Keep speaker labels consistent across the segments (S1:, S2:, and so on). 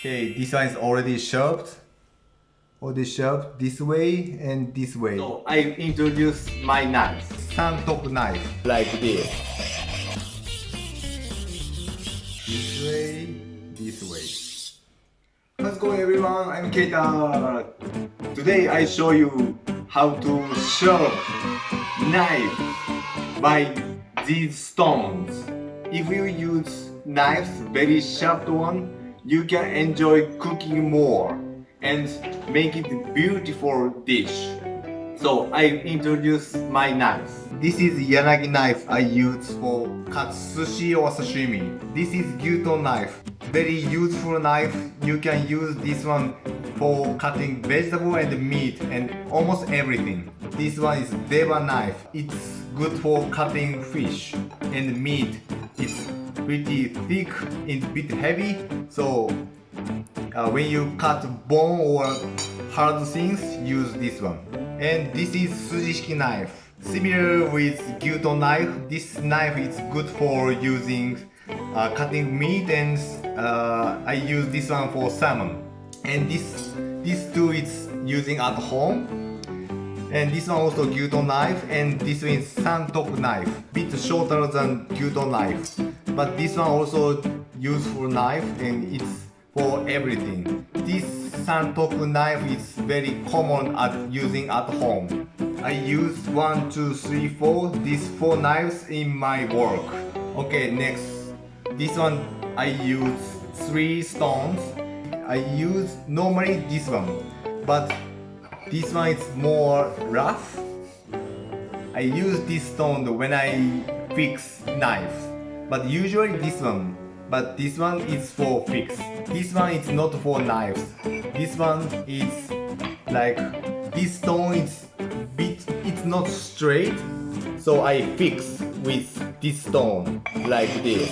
S1: Okay, this one is already sharpened. Already sharpened this way and this way.
S2: So I introduce my knife.
S1: Sandtop knife, like this. This way, this way. How's it going, everyone? I'm Keita.
S2: Today I show you how to sharp knife by these stones. If you use knives, very sharp one, you can enjoy cooking more and make it beautiful dish. So I introduce my knife.
S1: This is Yanagi knife I use for cut sushi or sashimi. This is Gyuto knife. Very useful knife. You can use this one for cutting vegetable and meat and almost everything. This one is Deva knife. It's good for cutting fish and meat. It's pretty thick and a bit heavy. So when you cut bone or hard things, use this one. And this is Sujishiki knife. Similar with Gyuto knife, this knife is good for using cutting meat, and I use this one for salmon. And this two is using at home. And this one also Gyuto knife, and this one is Sandtop knife, bit shorter than Gyuto knife. But this one also useful knife, and it's for everything. This Sandtop knife is very common using at home. I use 1, 2, 3, 4 these 4 knives in my work. Okay, next. This one I use 3 stones. I use normally this one, but this one is more rough. I use this stone when I fix knives, but usually this one. But this one is for fix. This one is not for knives. This one is like this stone is it's not straight, so I fix with this stone like this.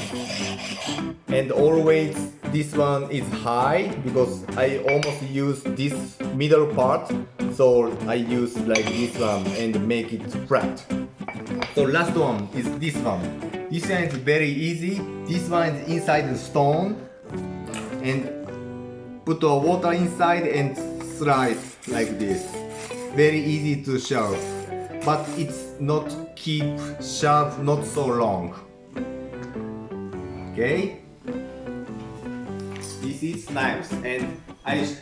S1: And always this one is high because I almost use this middle part, so I use like this one and make it flat. So last one is this one. This one is very easy. This one is inside the stone, and put the water inside and slide like this. Very easy to sharp, but it's not keep sharp not so long. Okay, this is knives, and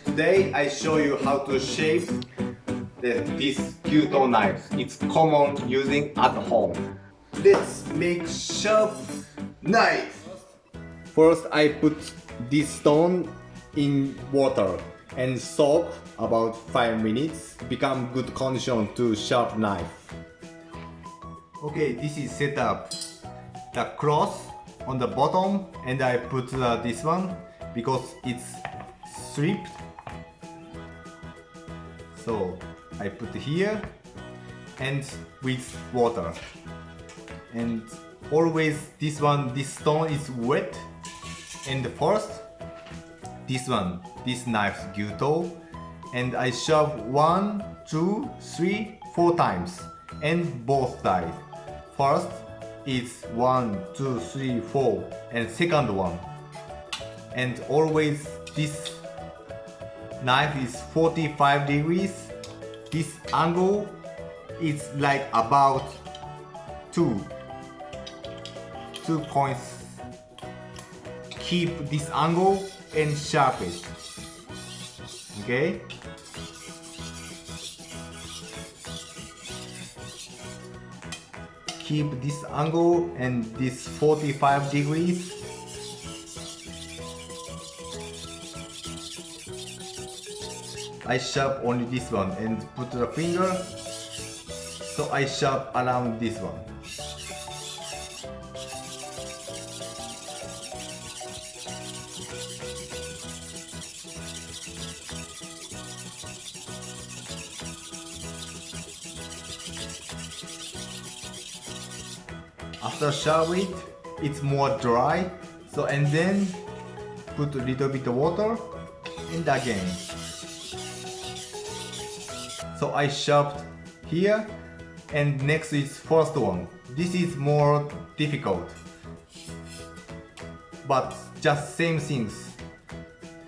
S1: today I show you how to shape this Gyuto knife. It's common using at home. Let's make sharp knife. First I put this stone in water and soak about 5 minutes, become good condition to sharp knife. Okay, this is set up the cross on the bottom, and I put this one because it's stripped. So I put here and with water, and always this stone is wet. And first this knife's Gyuto, and I shove 1, 2, 3, 4 times, and both sides. First it's 1, 2, 3, 4, and second one. And always this knife is 45 degrees. This angle is like about 2 points. Keep this angle and sharp it. Okay? Keep this angle and this 45 degrees. I sharp only this one and put the finger, so I sharp around this one. After sharp it, it's more dry, so and then put a little bit of water and again. So I sharpened here, and next is first one. This is more difficult, but just same things.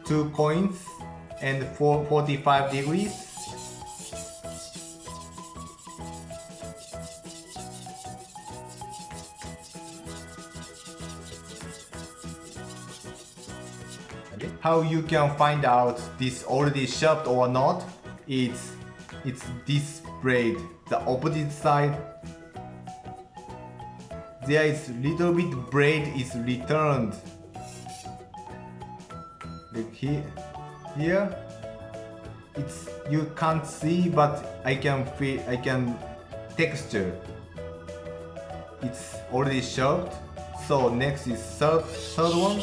S1: 2 coins and 45 degrees. How you can find out this already sharp or not? It's this braid, the opposite side. There is little bit braid is returned. Like here, it's you can't see, but I can feel, I can texture. It's already sharp. So next is third one.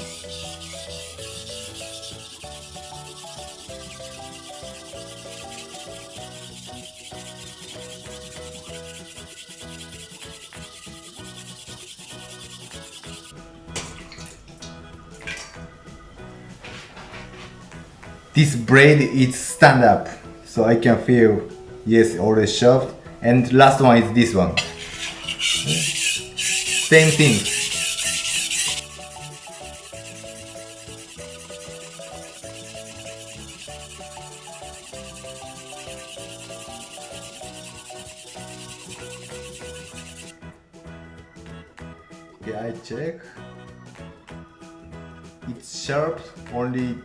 S1: This braid is stand up, so I can feel, yes, already sharp. And last one is this one. Same thing. Okay, I check. It's sharp only.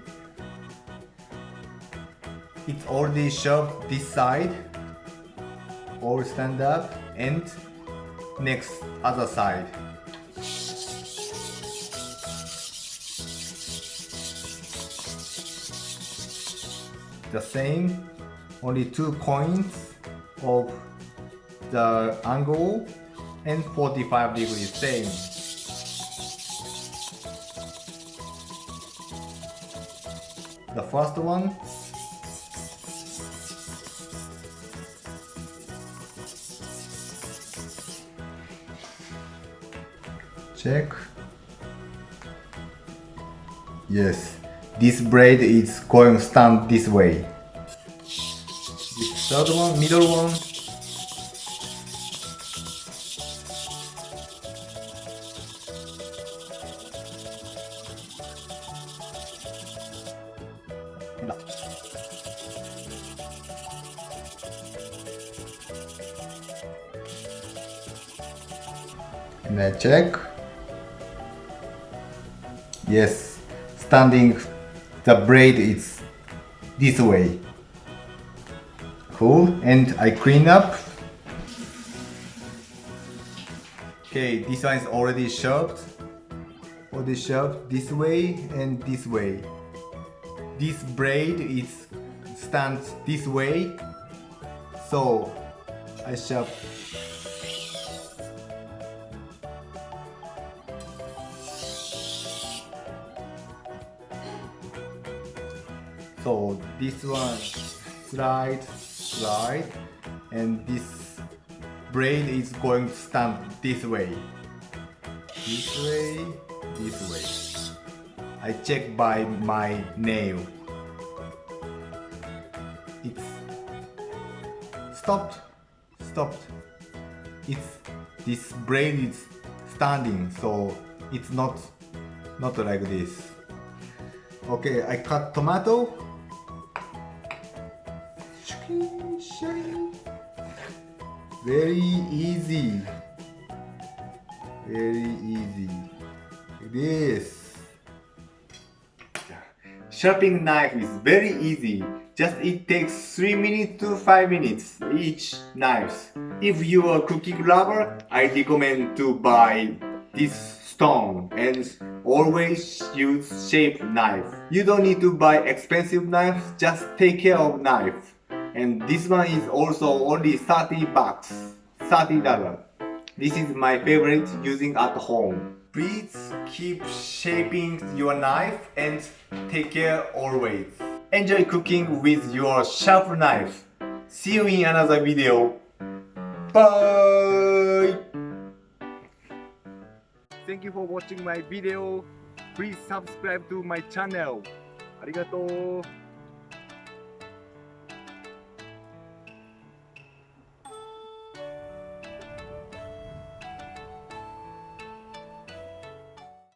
S1: It's already sharp this side, all stand up, and next other side. The same, only 2 coins of the angle and 45 degrees, same. The first one. Check. Yes, this braid is going stand this way. This third one, middle one. And I check. Yes, standing, the braid is this way. Cool, and I clean up. Okay, this one is already sharp. Already sharp this way and this way. This braid is stands this way, so I sharp. So this one slide, and this braid is going to stand this way. This way, this way. I check by my nail. It's stopped. It's this braid is standing, so it's not like this. Okay, I cut tomato. Very easy. Very easy. Like this. Sharpening knife is very easy. Just it takes 3 minutes to 5 minutes each knives. If you are a cooking lover, I recommend to buy this stone and always use shaped knife. You don't need to buy expensive knives, just take care of knife. And this one is also only 30 bucks, $30. This is my favorite using at home. Please keep shaping your knife and take care always. Enjoy cooking with your sharp knife. See you in another video. Bye! Thank you for watching my video. Please subscribe to my channel. ありがとう。